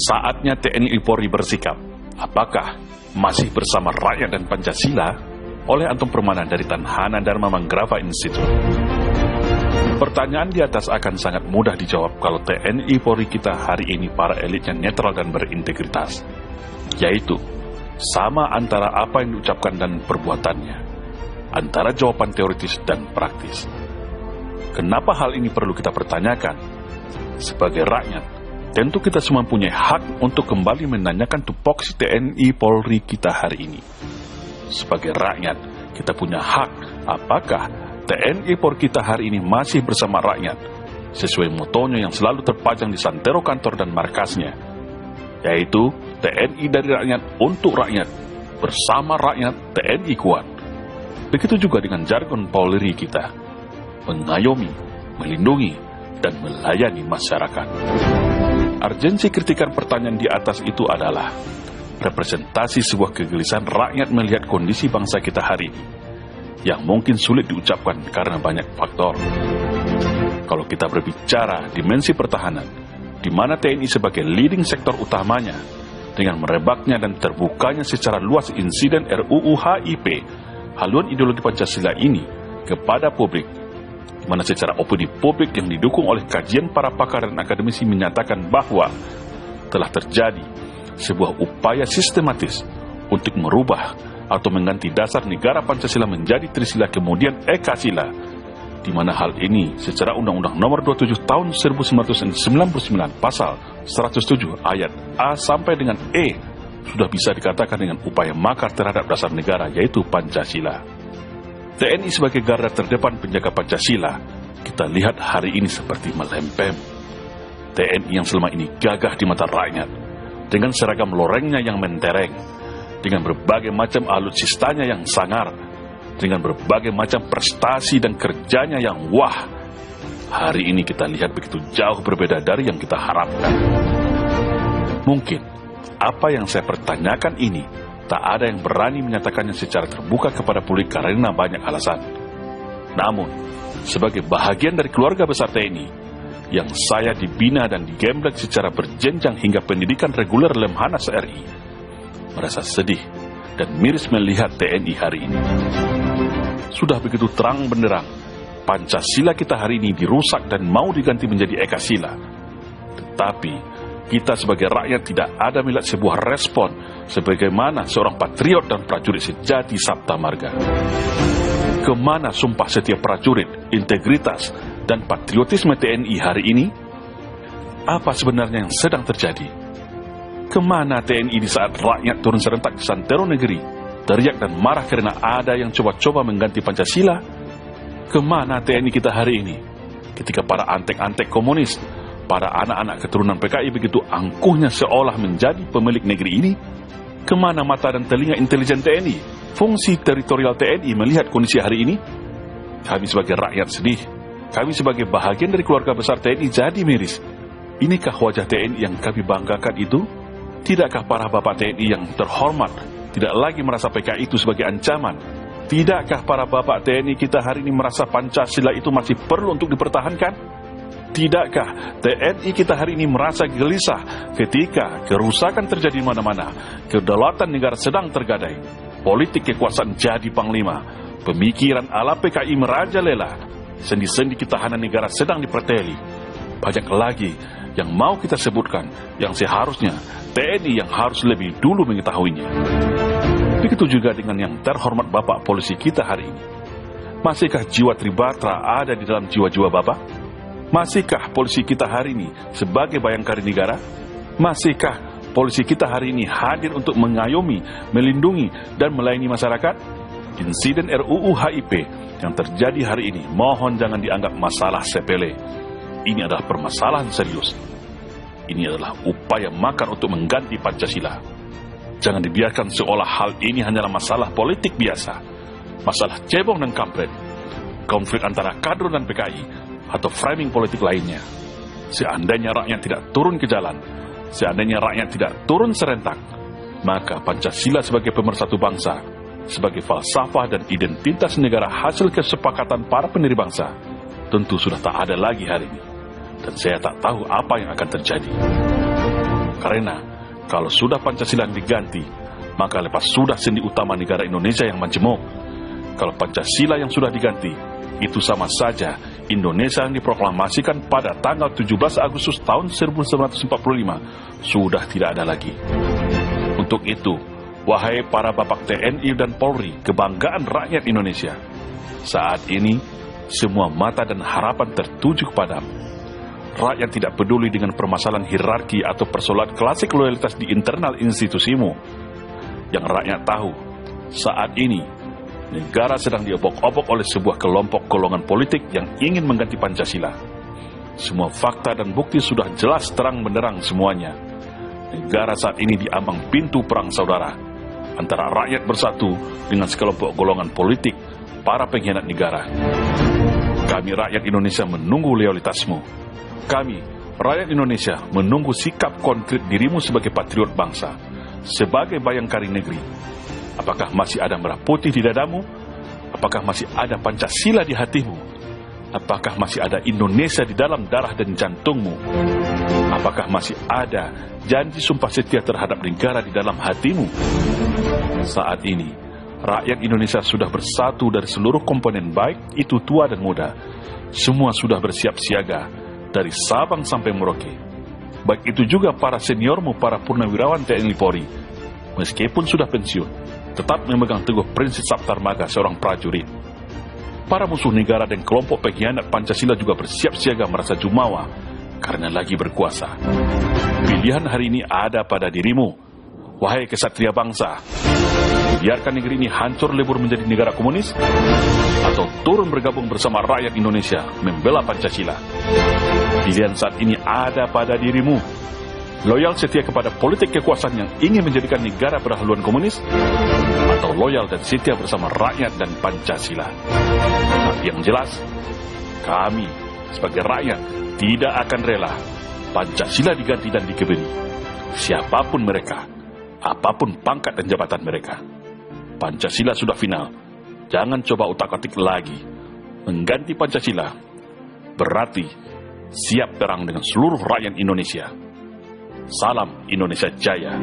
Saatnya TNI Polri bersikap. Apakah masih bersama rakyat dan Pancasila? Oleh Anton Permana dari Tanhana Dharma Manggrava Institute. Pertanyaan di atas akan sangat mudah dijawab kalau TNI Polri kita hari ini para elitnya netral dan berintegritas, yaitu sama antara apa yang diucapkan dan perbuatannya, antara jawaban teoritis dan praktis. Kenapa hal ini perlu kita pertanyakan? Sebagai rakyat, tentu kita semua punya hak untuk kembali menanyakan tupoksi TNI Polri kita hari ini. Sebagai rakyat, kita punya hak apakah TNI Polri kita hari ini masih bersama rakyat, sesuai motonya yang selalu terpajang di santero kantor dan markasnya, yaitu TNI dari rakyat untuk rakyat, bersama rakyat TNI kuat. Begitu juga dengan jargon Polri kita, mengayomi, melindungi, dan melayani masyarakat. Urgensi kritikan pertanyaan di atas itu adalah representasi sebuah kegelisahan rakyat melihat kondisi bangsa kita hari ini, yang mungkin sulit diucapkan karena banyak faktor. Kalau kita berbicara dimensi pertahanan, di mana TNI sebagai leading sektor utamanya, dengan merebaknya dan terbukanya secara luas insiden RUU HIP, haluan ideologi Pancasila ini kepada publik, di mana secara opini publik yang didukung oleh kajian para pakar dan akademisi menyatakan bahwa telah terjadi sebuah upaya sistematis untuk merubah atau mengganti dasar negara Pancasila menjadi Trisila kemudian Ekasila, di mana hal ini secara Undang-Undang Nomor 27 Tahun 1999 Pasal 107 Ayat A sampai dengan E sudah bisa dikatakan dengan upaya makar terhadap dasar negara, yaitu Pancasila. TNI sebagai garda terdepan penjaga Pancasila, kita lihat hari ini seperti melempem. TNI yang selama ini gagah di mata rakyat, dengan seragam lorengnya yang mentereng, dengan berbagai macam alutsistanya yang sangar, dengan berbagai macam prestasi dan kerjanya yang wah, hari ini kita lihat begitu jauh berbeda dari yang kita harapkan. Mungkin apa yang saya pertanyakan ini tak ada yang berani menyatakannya secara terbuka kepada publik karena banyak alasan. Namun, sebagai bahagian dari keluarga besar TNI, yang saya dibina dan digembleng secara berjenjang hingga pendidikan reguler Lemhanas RI, merasa sedih dan miris melihat TNI hari ini. Sudah begitu terang benderang, Pancasila kita hari ini dirusak dan mau diganti menjadi Ekasila. Tetapi, kita sebagai rakyat tidak ada melihat sebuah respon sebagaimana seorang patriot dan prajurit sejati Sabta Marga. Kemana sumpah setiap prajurit, integritas, dan patriotisme TNI hari ini? Apa sebenarnya yang sedang terjadi? Kemana TNI di saat rakyat turun serentak di santero negeri, teriak dan marah karena ada yang coba-coba mengganti Pancasila? Kemana TNI kita hari ini, ketika para antek-antek komunis, para anak-anak keturunan PKI begitu angkuhnya seolah menjadi pemilik negeri ini? Kemana mata dan telinga intelijen TNI, fungsi teritorial TNI melihat kondisi hari ini? Kami sebagai rakyat sedih. Kami sebagai bahagian dari keluarga besar TNI jadi miris. Inikah wajah TNI yang kami banggakan itu? Tidakkah para bapak TNI yang terhormat tidak lagi merasa PKI itu sebagai ancaman? Tidakkah para bapak TNI kita hari ini merasa Pancasila itu masih perlu untuk dipertahankan? Tidakkah TNI kita hari ini merasa gelisah ketika kerusakan terjadi di mana-mana, kedaulatan negara sedang tergadai, politik kekuasaan jadi panglima, pemikiran ala PKI merajalela, sendi-sendi ketahanan negara sedang diperteli. Banyak lagi yang mau kita sebutkan yang seharusnya TNI yang harus lebih dulu mengetahuinya. Begitu juga dengan yang terhormat Bapak Polisi kita hari ini. Masihkah jiwa Tribatra ada di dalam jiwa-jiwa Bapak? Masihkah polisi kita hari ini sebagai bayangkari negara? Masihkah polisi kita hari ini hadir untuk mengayomi, melindungi, dan melayani masyarakat? Insiden RUU HIP yang terjadi hari ini mohon jangan dianggap masalah sepele. Ini adalah permasalahan serius. Ini adalah upaya makar untuk mengganti Pancasila. Jangan dibiarkan seolah hal ini hanyalah masalah politik biasa, masalah cebong dan kampret, konflik antara kader dan PKI, atau framing politik lainnya. Seandainya rakyat tidak turun ke jalan, seandainya rakyat tidak turun serentak, maka Pancasila sebagai pemersatu bangsa, sebagai falsafah dan identitas negara hasil kesepakatan para pendiri bangsa, tentu sudah tak ada lagi hari ini. Dan saya tak tahu apa yang akan terjadi. Karena kalau sudah Pancasila diganti, maka lepas sudah sendi utama negara Indonesia yang majemuk. Kalau Pancasila yang sudah diganti, itu sama saja Indonesia yang diproklamasikan pada tanggal 17 Agustus tahun 1945 sudah tidak ada lagi. Untuk itu, wahai para bapak TNI dan Polri, kebanggaan rakyat Indonesia, saat ini semua mata dan harapan tertuju kepadamu. Rakyat tidak peduli dengan permasalahan hierarki atau persoalan klasik loyalitas di internal institusimu. Yang rakyat tahu, saat ini negara sedang diobok-obok oleh sebuah kelompok golongan politik yang ingin mengganti Pancasila. Semua fakta dan bukti sudah jelas terang benderang semuanya. Negara saat ini diambang pintu perang saudara antara rakyat bersatu dengan sekelompok golongan politik, para pengkhianat negara. Kami rakyat Indonesia menunggu loyalitasmu. Kami rakyat Indonesia menunggu sikap konkret dirimu sebagai patriot bangsa, sebagai bayangkari negeri. Apakah masih ada merah putih di dadamu? Apakah masih ada Pancasila di hatimu? Apakah masih ada Indonesia di dalam darah dan jantungmu? Apakah masih ada janji sumpah setia terhadap negara di dalam hatimu? Saat ini, rakyat Indonesia sudah bersatu dari seluruh komponen baik itu tua dan muda. Semua sudah bersiap siaga dari Sabang sampai Merauke. Baik itu juga para seniormu, para purnawirawan TNI Polri. Meskipun sudah pensiun, tetap memegang teguh prinsip Sabta Marga seorang prajurit. Para musuh negara dan kelompok pengkhianat Pancasila juga bersiap siaga merasa jumawa karena lagi berkuasa. Pilihan hari ini ada pada dirimu, wahai kesatria bangsa. Biarkan negeri ini hancur lebur menjadi negara komunis, atau turun bergabung bersama rakyat Indonesia membela Pancasila. Pilihan saat ini ada pada dirimu. Loyal setia kepada politik kekuasaan yang ingin menjadikan negara berhaluan komunis, atau loyal dan setia bersama rakyat dan Pancasila. Tapi yang jelas, kami sebagai rakyat tidak akan rela Pancasila diganti dan dikebiri. Siapapun mereka, apapun pangkat dan jabatan mereka, Pancasila sudah final. Jangan coba utak-atik lagi. Mengganti Pancasila berarti siap perang dengan seluruh rakyat Indonesia. Salam Indonesia Jaya.